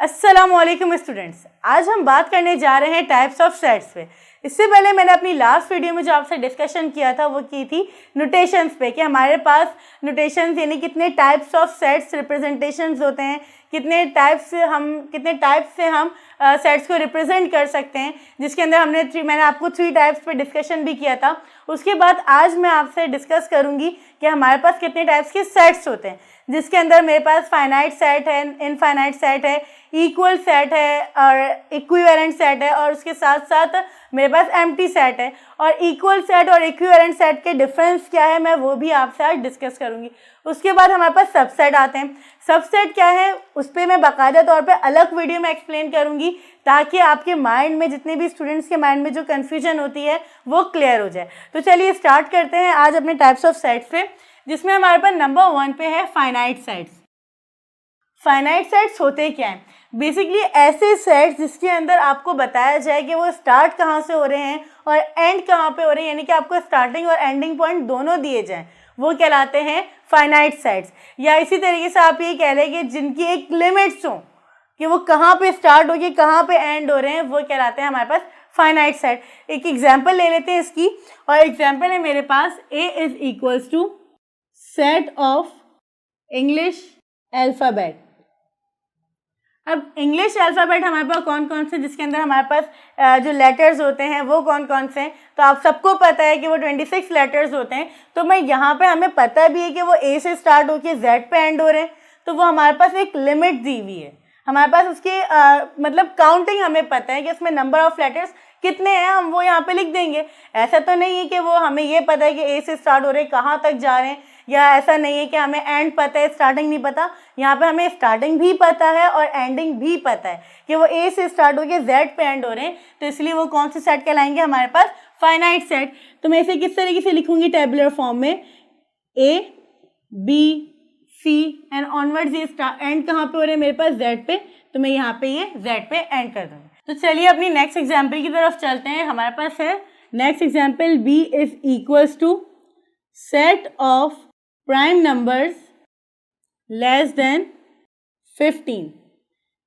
अस्सलामुअलैकुम स्टूडेंट्स, आज हम बात करने जा रहे हैं टाइप्स ऑफ सेट्स पे। इससे पहले मैंने अपनी लास्ट वीडियो में जो आपसे डिस्कशन किया था वो की थी नोटेशंस पे कि हमारे पास नोटेशंस यानी कितने टाइप्स ऑफ सेट्स रिप्रेजेंटेशंस होते हैं, कितने टाइप्स से हम सेट्स को रिप्रेजेंट कर सकते हैं, जिसके अंदर मैंने आपको 3 टाइप्स पे डिस्कशन भी किया था। उसके बाद आज मैं आपसे डिस्कस करूँगी कि हमारे पास कितने टाइप्स के सेट्स होते हैं, जिसके अंदर मेरे पास फाइनाइट सेट है, इनफाइनाइट सेट है, इक्वल सेट है और इक्विवेलेंट सेट है, और उसके साथ साथ मेरे पास एम्प्टी सेट है। और इक्वल सेट और इक्विवेलेंट सेट के डिफरेंस क्या है मैं वो भी आपसे आज डिस्कस करूंगी। उसके बाद हमारे पास सबसेट आते हैं। सबसेट क्या है उस पर मैं बाकायदा तौर पे अलग वीडियो में एक्सप्लेन करूंगी, ताकि आपके माइंड में, जितने भी स्टूडेंट्स के माइंड में जो कन्फ्यूजन होती है वो क्लियर हो जाए। तो चलिए स्टार्ट करते हैं आज अपने टाइप्स ऑफ सेट से, जिसमें हमारे पास नंबर 1 पे है फाइनाइट सेट्स। फाइनाइट सेट्स होते क्या हैं? बेसिकली ऐसे सेट्स जिसके अंदर आपको बताया जाए कि वो स्टार्ट कहाँ से हो रहे हैं और एंड कहाँ पे हो रहे हैं, यानी कि आपको स्टार्टिंग और एंडिंग पॉइंट दोनों दिए जाएं, वो कहलाते हैं फाइनाइट सेट्स। या इसी तरीके से आप ये कह लें कि जिनकी एक लिमिट्स हो कि वो कहाँ पे स्टार्ट हो गए कहाँ पे एंड हो रहे हैं, वो कहलाते हैं हमारे पास फाइनाइट सेट। एक एग्जाम्पल ले लेते हैं इसकी, और एग्जाम्पल है मेरे पास A is equals to set of English alphabet. अब इंग्लिश अल्फ़ाबेट हमारे पास कौन कौन से, जिसके अंदर हमारे पास जो लेटर्स होते हैं वो कौन कौन से हैं, तो आप सबको पता है कि वो 26 लेटर्स होते हैं। तो मैं यहाँ पे हमें पता भी है कि वो A से स्टार्ट होकर Z पे एंड हो रहे हैं, तो वो हमारे पास एक लिमिट दी हुई है। हमारे पास उसकी मतलब काउंटिंग हमें पता है कि उसमें नंबर ऑफ लेटर्स कितने हैं, हम वो यहाँ पे लिख देंगे। ऐसा तो नहीं है कि वो हमें ये पता है कि A से स्टार्ट हो रहे हैं कहाँ तक जा रहे हैं, या ऐसा नहीं है कि हमें एंड पता है स्टार्टिंग नहीं पता। यहाँ पे हमें स्टार्टिंग भी पता है और एंडिंग भी पता है कि वो A से स्टार्ट होकर Z पे एंड हो रहे हैं, तो इसलिए वो कौन से सेट कहलाएंगे हमारे पास? Finite set. तो मैं इसे किस तरीके से लिखूंगी टेबुलर फॉर्म में? A B C and onwards, ये एंड कहाँ पे हो रहे हैं मेरे पास? Z पे, तो मैं यहाँ पे ये Z पे एंड कर दूँगी। तो चलिए अपनी नेक्स्ट एग्जाम्पल की तरफ चलते हैं। हमारे पास है next example B is equals to set of prime numbers less than 15।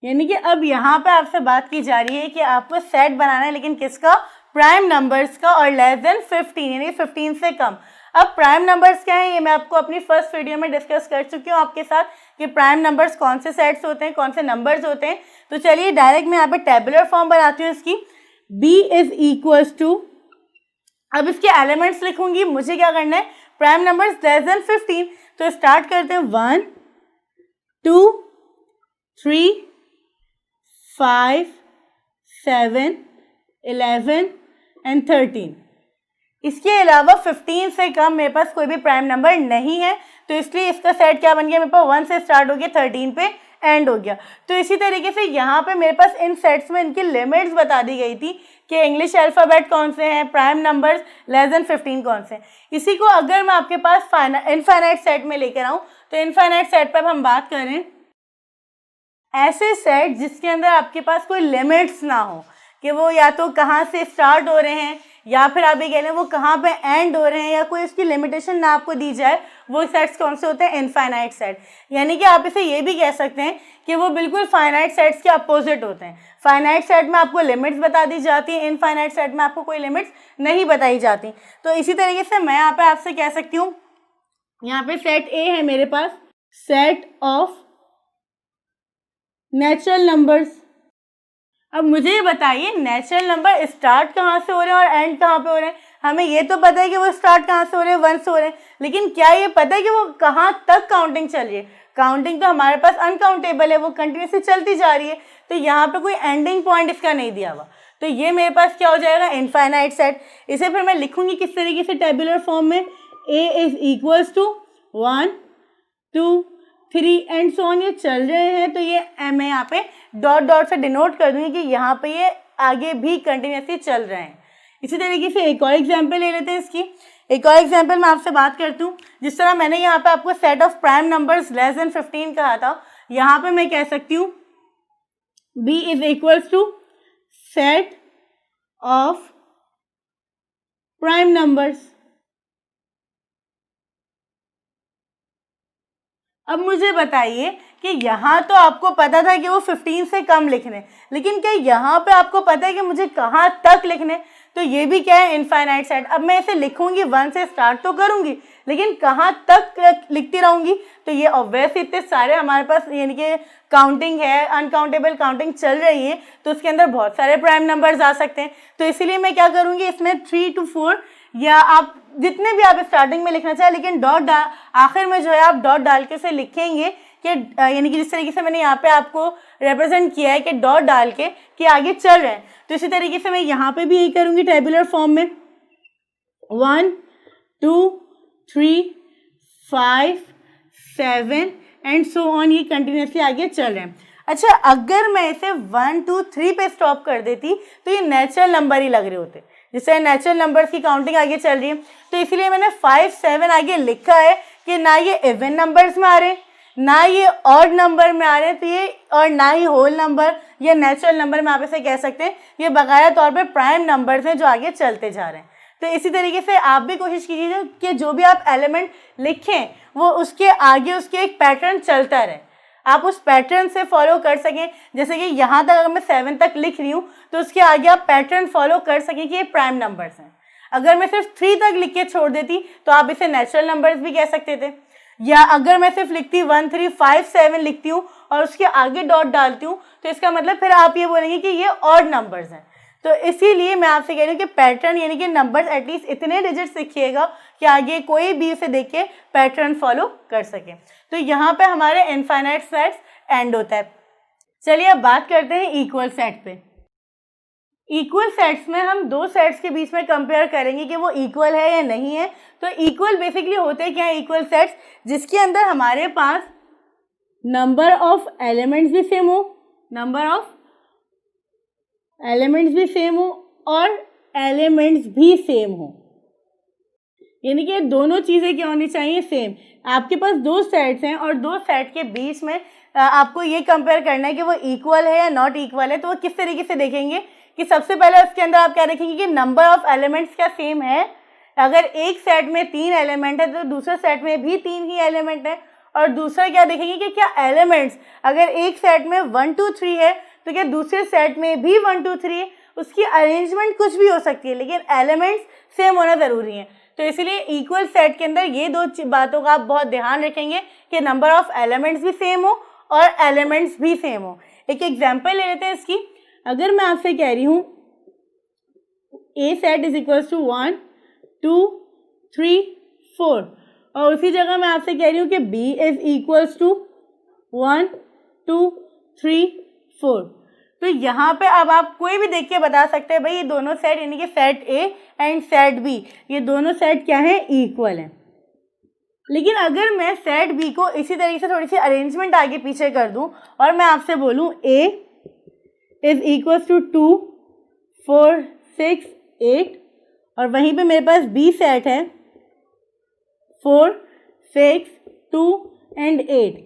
यानी कि अब यहाँ पे आपसे बात की जा रही है कि आपको सेट बनाना है, लेकिन किसका? प्राइम नंबर्स का, और लेस देन 15 यानी 15 से कम। अब प्राइम नंबर्स क्या है ये मैं आपको अपनी फर्स्ट वीडियो में डिस्कस कर चुकी हूँ आपके साथ कि प्राइम नंबर्स कौन से सेट्स होते हैं, कौन से नंबर्स होते हैं। तो चलिए डायरेक्ट मैं यहाँ पे टेबुलर फॉर्म बनाती हूँ इसकी। B इज इक्वल्स टू, अब इसके एलिमेंट्स लिखूंगी। मुझे क्या करना है? Prime numbers less than 15। तो स्टार्ट करते हैं 1 2 3 5 7 11 एंड 13। इसके अलावा 15 से कम मेरे पास कोई भी प्राइम नंबर नहीं है, तो इसलिए इसका सेट क्या बन गया मेरे पास? 1 से स्टार्ट हो गया 13 पे एंड हो गया। तो इसी तरीके से यहाँ पे मेरे पास इन सेट्स में इनकी लिमिट्स बता दी गई थी कि इंग्लिश अल्फ़ाबेट कौन से हैं, प्राइम नंबर्स लेस देन 15 कौन से हैं। इसी को अगर मैं आपके पास इनफाइनाइट सेट में लेकर आऊँ, तो इनफाइनाइट सेट पर हम बात करें ऐसे सेट जिसके अंदर आपके पास कोई लिमिट्स ना हो, कि वो या तो कहाँ से स्टार्ट हो रहे हैं या फिर आप ये कह लें वो कहाँ पे एंड हो रहे हैं, या कोई उसकी लिमिटेशन ना आपको दी जाए, वो सेट्स कौन से होते हैं? Infinite set. यानी कि आप इसे ये भी कह सकते हैं कि वो बिल्कुल फाइनाइट सेट्स के अपोजिट होते हैं। फाइनाइट सेट में आपको लिमिट्स बता दी जाती है, इनफाइनाइट सेट में आपको कोई लिमिट्स नहीं बताई जाती। तो इसी तरीके से मैं यहाँ पे आपसे कह सकती हूँ, यहाँ पे सेट A है मेरे पास, सेट ऑफ नेचुरल नंबर्स। अब मुझे ये बताइए नेचुरल नंबर स्टार्ट कहाँ से हो रहे हैं और एंड कहाँ पे हो रहे हैं? हमें ये तो पता है कि वो स्टार्ट कहाँ से हो रहे हैं, 1 से हो रहे हैं, लेकिन क्या ये पता है कि वो कहाँ तक काउंटिंग चल रही है? काउंटिंग तो हमारे पास अनकाउंटेबल है, वो कंटिन्यूसली चलती जा रही है, तो यहाँ पे कोई एंडिंग पॉइंट इसका नहीं दिया हुआ। तो ये मेरे पास क्या हो जाएगा? Infinite set. इसे फिर मैं लिखूंगी किस तरीके से टेबुलर फॉर्म में? A is equals to 1 2 3 and so on, ये चल रहे हैं, तो ये मैं यहाँ पे डॉट डॉट से डिनोट कर दूंगी कि यहाँ पे ये आगे भी कंटिन्यूसली चल रहे हैं। इसी तरीके से एक और एग्जांपल ले लेते हैं इसकी। एक और एग्जांपल मैं आपसे बात करती हूँ। जिस तरह मैंने यहाँ पे आपको set of prime numbers less than 15 कहा था, यहाँ पे मैं कह सकती हूँ B is equals to set of prime numbers. अब मुझे बताइए कि यहाँ तो आपको पता था कि वो 15 से कम लिखने, लेकिन क्या यहाँ पे आपको पता है कि मुझे कहाँ तक लिखने? तो ये भी क्या है, इनफाइनाइट सेट। अब मैं इसे लिखूंगी, 1 से स्टार्ट तो करूंगी, लेकिन कहाँ तक लिखती रहूंगी? तो ये ऑब्वियस इतने सारे हमारे पास यानी कि काउंटिंग है, अनकाउंटेबल काउंटिंग चल रही है, तो उसके अंदर बहुत सारे प्राइम नंबर्स आ सकते हैं। तो इसीलिए मैं क्या करूंगी, इसमें 3 to 4 या आप जितने भी आप स्टार्टिंग में लिखना चाहे, लेकिन डॉट आखिर में जो है आप डॉट डाल के उसे लिखेंगे कि यानी कि जिस तरीके से मैंने यहाँ पे आपको रिप्रेजेंट किया है कि डॉट डाल के कि आगे चल रहे हैं, तो इसी तरीके से मैं यहाँ पे भी यही करूँगी टेबुलर फॉर्म में। 1 2 3 5 7 एंड सो ऑन, ये कंटिन्यूसली आगे चल रहे हैं। अच्छा, अगर मैं इसे 1 2 3 पे स्टॉप कर देती तो ये नेचुरल नंबर ही लग रहे होते, जिससे नेचुरल नंबर्स की काउंटिंग आगे चल रही है। तो इसलिए मैंने 5 7 आगे लिखा है कि ना ये इवन नंबर्स में आ रहे हैं, ना ये ऑड नंबर में आ रहे हैं, तो ये और ना ही होल नंबर या नेचुरल नंबर में आप इसे कह सकते हैं, ये बाकायदा तौर पे प्राइम नंबर्स हैं जो आगे चलते जा रहे हैं। तो इसी तरीके से आप भी कोशिश कीजिए कि जो भी आप एलिमेंट लिखें वो उसके आगे उसके एक पैटर्न चलता रहे, आप उस पैटर्न से फॉलो कर सकें। जैसे कि यहाँ तक अगर मैं 7 तक लिख रही हूँ तो उसके आगे आप पैटर्न फॉलो कर सकें कि ये प्राइम नंबर्स हैं। अगर मैं सिर्फ 3 तक लिख के छोड़ देती तो आप इसे नेचुरल नंबर्स भी कह सकते थे, या अगर मैं सिर्फ लिखती 1 3 5 7 लिखती हूँ और उसके आगे डॉट डालती हूँ तो इसका मतलब फिर आप ये बोलेंगे कि ये ऑड नंबर्स हैं। तो इसीलिए मैं आपसे कह रही हूँ कि पैटर्न यानी कि नंबर्स एटलीस्ट इतने डिजिट्स लिखिएगा कि आगे कोई भी इसे देख के पैटर्न फॉलो कर सके। तो यहाँ पे हमारे इनफाइनाइट सेट्स एंड होता है। चलिए अब बात करते हैं इक्वल सेट पे। इक्वल सेट्स में हम दो सेट्स के बीच में कंपेयर करेंगे कि वो इक्वल है या नहीं है। तो इक्वल बेसिकली होते क्या है, इक्वल सेट्स जिसके अंदर हमारे पास नंबर ऑफ एलिमेंट्स भी सेम हो, नंबर ऑफ एलिमेंट्स भी सेम हो और एलिमेंट्स भी सेम हो, यानी कि दोनों चीज़ें क्या होनी चाहिए, सेम। आपके पास दो सेट्स हैं और दो सेट के बीच में आपको ये कंपेयर करना है कि वो इक्वल है या नॉट इक्वल है। तो वो किस तरीके से देखेंगे कि सबसे पहले उसके अंदर आप क्या देखेंगे कि नंबर ऑफ एलिमेंट्स क्या सेम है। अगर एक सेट में 3 एलिमेंट है तो दूसरे सेट में भी 3 ही एलिमेंट है। और दूसरा क्या देखेंगे कि क्या एलिमेंट्स अगर एक सेट में 1 2 3 है तो क्या दूसरे सेट में भी 1 2 3 है। उसकी अरेंजमेंट कुछ भी हो सकती है लेकिन एलिमेंट्स सेम होना ज़रूरी है। तो इसलिए इक्वल सेट के अंदर ये दो बातों का आप बहुत ध्यान रखेंगे कि नंबर ऑफ एलिमेंट्स भी सेम हो और एलिमेंट्स भी सेम हो। एक एग्जांपल ले लेते हैं इसकी। अगर मैं आपसे कह रही हूँ ए सेट इज इक्वल्स टू 1 2 3 4 और उसी जगह मैं आपसे कह रही हूँ कि बी इज इक्वल्स टू 1 2 3 4, तो यहाँ पे अब आप कोई भी देख के बता सकते हैं भाई ये दोनों सेट यानी कि set A and set B ये दोनों सेट क्या है, इक्वल है। लेकिन अगर मैं सेट बी को इसी तरीके से थोड़ी सी अरेंजमेंट आगे पीछे कर दूं और मैं आपसे बोलूं ए इज इक्वल्स टू 2 4 6 8 और वहीं पे मेरे पास बी सेट है 4 6 2 एंड 8,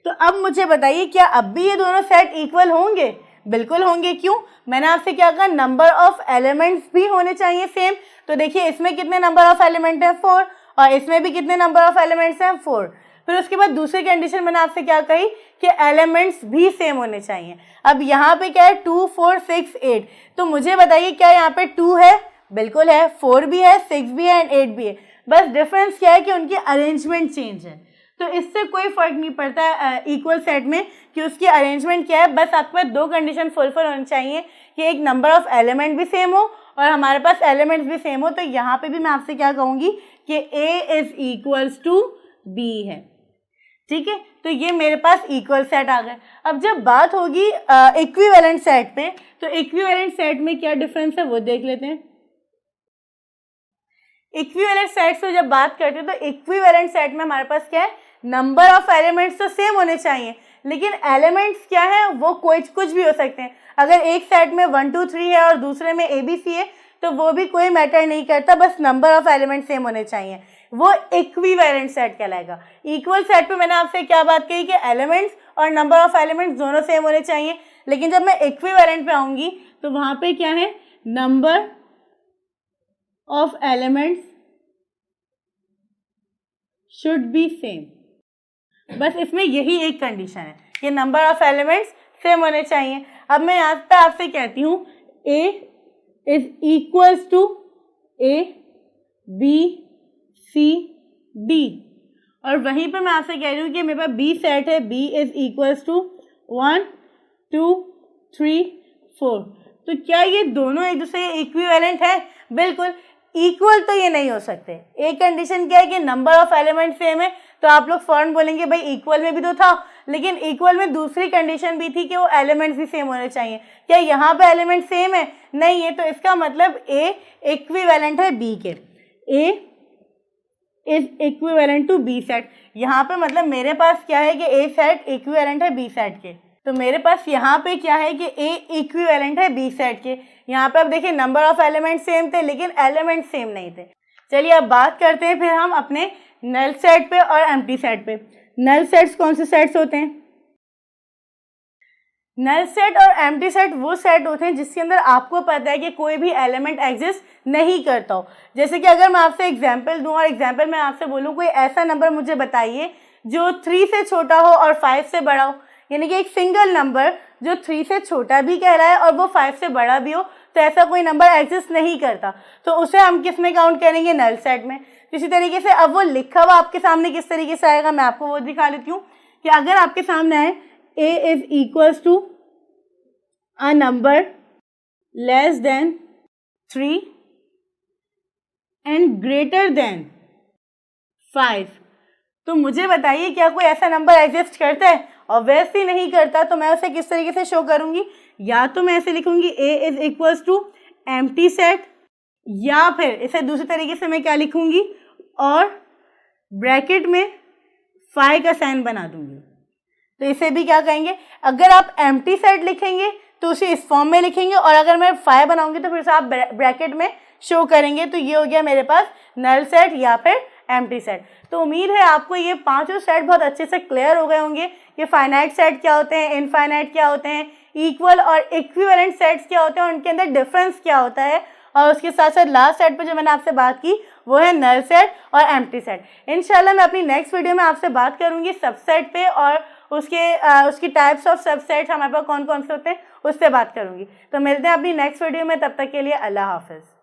तो अब मुझे बताइए क्या अब भी ये दोनों सेट इक्वल होंगे? बिल्कुल होंगे। क्यों? मैंने आपसे क्या कहा, नंबर ऑफ एलिमेंट्स भी होने चाहिए सेम। तो देखिए इसमें कितने नंबर ऑफ एलिमेंट है 4 और इसमें भी कितने नंबर ऑफ एलिमेंट्स हैं 4। फिर उसके बाद दूसरी कंडीशन मैंने आपसे क्या कही कि एलिमेंट्स भी सेम होने चाहिए। अब यहाँ पे क्या है 2 4 6 8, तो मुझे बताइए क्या यहाँ पे 2 है? बिल्कुल है, 4 भी है, 6 भी है एंड 8 भी है। बस डिफरेंस क्या है कि उनकी अरेंजमेंट चेंज है। तो इससे कोई फर्क नहीं पड़ता है इक्वल सेट में कि उसकी अरेंजमेंट क्या है। बस आपको दो कंडीशन फुलफिल होनी चाहिए कि एक नंबर ऑफ एलिमेंट भी सेम हो और हमारे पास एलिमेंट्स भी सेम हो। तो यहाँ पे भी मैं आपसे क्या कहूँगी कि ए इज इक्वल्स टू बी है। ठीक है, तो ये मेरे पास इक्वल सेट आ गए। अब जब बात होगी इक्विवेलेंट सेट पे, तो इक्विवेलेंट सेट में क्या डिफरेंस है वो देख लेते हैं। इक्विवेलेंट सेट से जब बात करते हैं तो इक्विवेलेंट सेट में हमारे पास क्या है, नंबर ऑफ एलिमेंट्स तो सेम होने चाहिए लेकिन एलिमेंट्स क्या है वो कुछ भी हो सकते हैं। अगर एक सेट में 1 2 3 है और दूसरे में ABC है तो वो भी कोई मैटर नहीं करता, बस नंबर ऑफ एलिमेंट सेम होने चाहिए, वो इक्विवेलेंट सेट कहलाएगा। इक्वल सेट पे मैंने आपसे क्या बात कही कि एलिमेंट्स और नंबर ऑफ एलिमेंट्स दोनों सेम होने चाहिए, लेकिन जब मैं इक्विवेलेंट पे आऊँगी तो वहाँ पे क्या है, number of elements should be same. बस इसमें यही एक कंडीशन है कि नंबर ऑफ एलिमेंट्स सेम होने चाहिए। अब मैं यहाँ पे आपसे कहती हूँ A is equals to A B C D, और वहीं पे मैं आपसे कह रही हूँ कि मेरे पास B सेट है, B इज इक्वल्स टू 1 2 3 4। तो क्या ये दोनों एक दूसरे के इक्विवेलेंट है? बिल्कुल। इक्वल तो ये नहीं हो सकते। एक कंडीशन क्या है कि नंबर ऑफ एलिमेंट सेम है, तो आप लोग फौरन बोलेंगे भाई इक्वल में भी तो था, लेकिन इक्वल में दूसरी कंडीशन भी थी कि वो एलिमेंट्स भी सेम होने चाहिए। क्या यहाँ पे एलिमेंट सेम है? नहीं है। तो इसका मतलब A इक्विवेलेंट है B के। A is equivalent to B set. यहाँ पे मतलब मेरे पास क्या है कि A सेट इक्विवेलेंट है B सेट के। तो मेरे पास यहाँ पे क्या है कि A इक्विवेलेंट है B सेट के। यहाँ पे अब देखिए नंबर ऑफ एलिमेंट सेम थे लेकिन एलिमेंट सेम नहीं थे। चलिए अब बात करते हैं फिर हम अपने नल सेट पे और एम्प्टी सेट पे। नल सेट्स कौन से सेट्स होते हैं? नल सेट और एम्प्टी सेट वो सेट होते हैं जिसके अंदर आपको पता है कि कोई भी एलिमेंट एग्जिस्ट नहीं करता हो। जैसे कि अगर मैं आपसे एग्जांपल दूं और एग्जांपल में आपसे बोलूं कोई ऐसा नंबर मुझे बताइए जो 3 से छोटा हो और 5 से बड़ा हो, यानी कि एक सिंगल नंबर जो 3 से छोटा भी कह रहा है और वो 5 से बड़ा भी हो, तो ऐसा कोई नंबर एग्जिस्ट नहीं करता। तो उसे हम किस में काउंट करेंगे? नल सेट में। इसी तरीके से अब वो लिखा हुआ आपके सामने किस तरीके से आएगा, मैं आपको वो दिखा देती हूँ कि अगर आपके सामने आए A is equals to a number less than 3 and greater than 5, तो मुझे बताइए क्या कोई ऐसा नंबर एग्जिस्ट करता है? ऑब्वियसली नहीं करता। तो मैं उसे किस तरीके से शो करूंगी? या तो मैं ऐसे लिखूंगी A is equals to empty set, या फिर इसे दूसरे तरीके से मैं क्या लिखूंगी और ब्रैकेट में 5 का साइन बना दूंगी। तो इसे भी क्या कहेंगे? अगर आप एम्प्टी सेट लिखेंगे तो उसे इस फॉर्म में लिखेंगे, और अगर मैं 5 बनाऊंगी तो फिर से आप ब्रैकेट में शो करेंगे। तो ये हो गया मेरे पास नल सेट या फिर एम्प्टी सेट। तो उम्मीद है आपको ये पांचों सेट बहुत अच्छे से क्लियर हो गए होंगे कि फाइनाइट सेट क्या होते हैं, इनफाइनाइट क्या होते हैं, इक्वल और इक्विवेलेंट सेट्स क्या होते हैं, उनके अंदर डिफरेंस क्या होता है, और उसके साथ साथ लास्ट सेट पे जो मैंने आपसे बात की वो है नल सेट और एम्प्टी सेट। इंशाल्लाह मैं अपनी नेक्स्ट वीडियो में आपसे बात करूंगी सबसेट पे, और उसकी टाइप्स ऑफ सबसेट्स हमारे पास कौन कौन से होते हैं उससे बात करूंगी। तो मिलते हैं अपनी नेक्स्ट वीडियो में, तब तक के लिए अल्लाह हाफिज़।